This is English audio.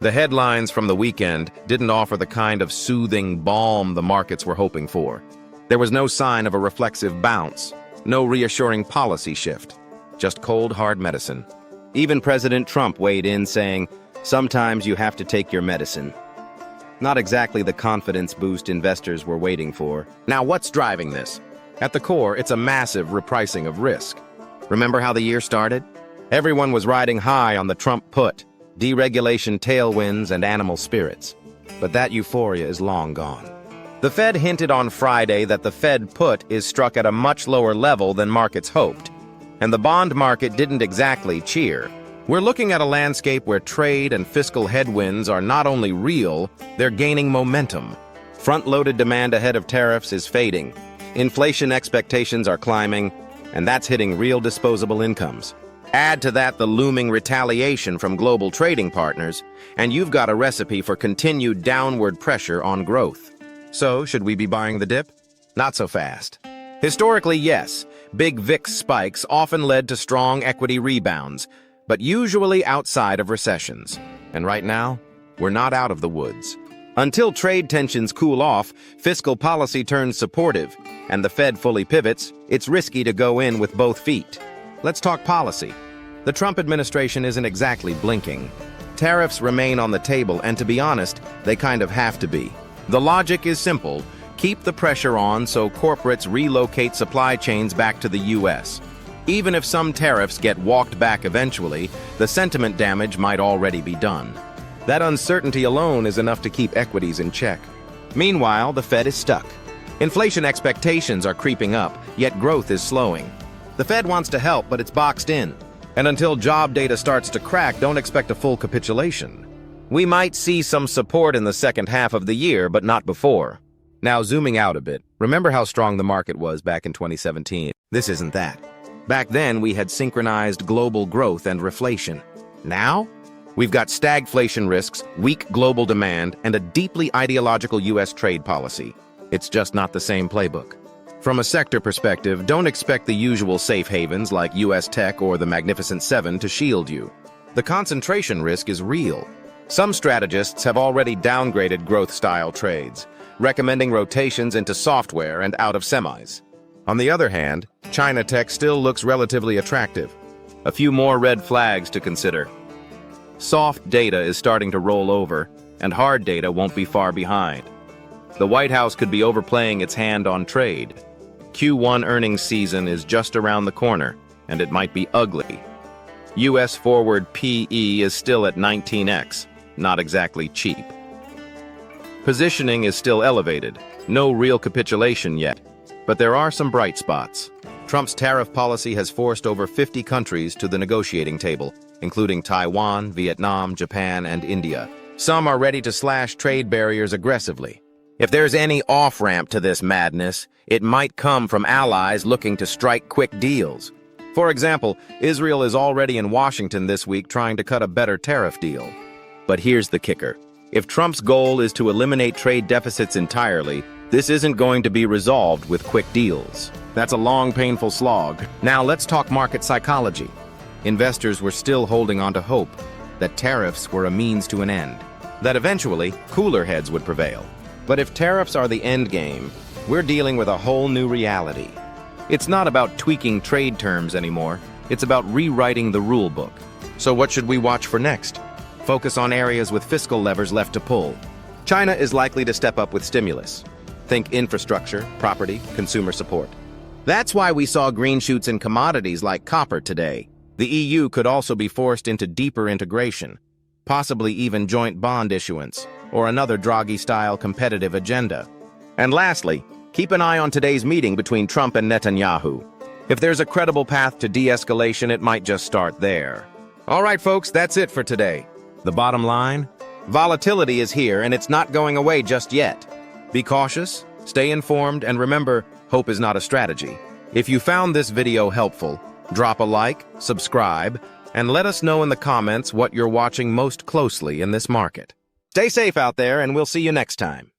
The headlines from the weekend didn't offer the kind of soothing balm the markets were hoping for. There was no sign of a reflexive bounce, no reassuring policy shift, just cold, hard medicine. Even President Trump weighed in, saying, "Sometimes you have to take your medicine." Not exactly the confidence boost investors were waiting for. Now, what's driving this? At the core, it's a massive repricing of risk. Remember how the year started? Everyone was riding high on the Trump put, deregulation tailwinds and animal spirits. But that euphoria is long gone. The Fed hinted on Friday that the Fed put is struck at a much lower level than markets hoped, and the bond market didn't exactly cheer. We're looking at a landscape where trade and fiscal headwinds are not only real, they're gaining momentum. Front-loaded demand ahead of tariffs is fading. Inflation expectations are climbing, and that's hitting real disposable incomes. Add to that the looming retaliation from global trading partners, and you've got a recipe for continued downward pressure on growth. So, should we be buying the dip? Not so fast. Historically, yes, big VIX spikes often led to strong equity rebounds, but usually outside of recessions. And right now, we're not out of the woods. Until trade tensions cool off, fiscal policy turns supportive, and the Fed fully pivots, it's risky to go in with both feet. Let's talk policy. The Trump administration isn't exactly blinking. Tariffs remain on the table, and to be honest, they kind of have to be. The logic is simple. Keep the pressure on so corporates relocate supply chains back to the U.S. Even if some tariffs get walked back eventually, the sentiment damage might already be done. That uncertainty alone is enough to keep equities in check. Meanwhile, the Fed is stuck. Inflation expectations are creeping up, yet growth is slowing. The Fed wants to help, but it's boxed in. And until job data starts to crack, don't expect a full capitulation. We might see some support in the second half of the year, but not before. Now, zooming out a bit, remember how strong the market was back in 2017? This isn't that. Back then, we had synchronized global growth and reflation. Now, we've got stagflation risks, weak global demand, and a deeply ideological U.S. trade policy. It's just not the same playbook. From a sector perspective, don't expect the usual safe havens like U.S. Tech or the Magnificent Seven to shield you. The concentration risk is real. Some strategists have already downgraded growth-style trades, recommending rotations into software and out of semis. On the other hand, China Tech still looks relatively attractive. A few more red flags to consider. Soft data is starting to roll over, and hard data won't be far behind. The White House could be overplaying its hand on trade. Q1 earnings season is just around the corner, and it might be ugly. U.S. forward PE is still at 19x, not exactly cheap. Positioning is still elevated, no real capitulation yet, but there are some bright spots. Trump's tariff policy has forced over 50 countries to the negotiating table, including Taiwan, Vietnam, Japan, and India. Some are ready to slash trade barriers aggressively. If there's any off-ramp to this madness, it might come from allies looking to strike quick deals. For example, Israel is already in Washington this week trying to cut a better tariff deal. But here's the kicker. If Trump's goal is to eliminate trade deficits entirely, this isn't going to be resolved with quick deals. That's a long, painful slog. Now let's talk market psychology. Investors were still holding on to hope that tariffs were a means to an end, that eventually cooler heads would prevail. But if tariffs are the end game, we're dealing with a whole new reality. It's not about tweaking trade terms anymore. It's about rewriting the rule book. So what should we watch for next? Focus on areas with fiscal levers left to pull. China is likely to step up with stimulus. Think infrastructure, property, consumer support. That's why we saw green shoots in commodities like copper today. The EU could also be forced into deeper integration, possibly even joint bond issuance, or another Draghi-style competitive agenda. And lastly, keep an eye on today's meeting between Trump and Netanyahu. If there's a credible path to de-escalation, it might just start there. All right, folks, that's it for today. The bottom line? Volatility is here, and it's not going away just yet. Be cautious, stay informed, and remember, hope is not a strategy. If you found this video helpful, drop a like, subscribe, and let us know in the comments what you're watching most closely in this market. Stay safe out there, and we'll see you next time.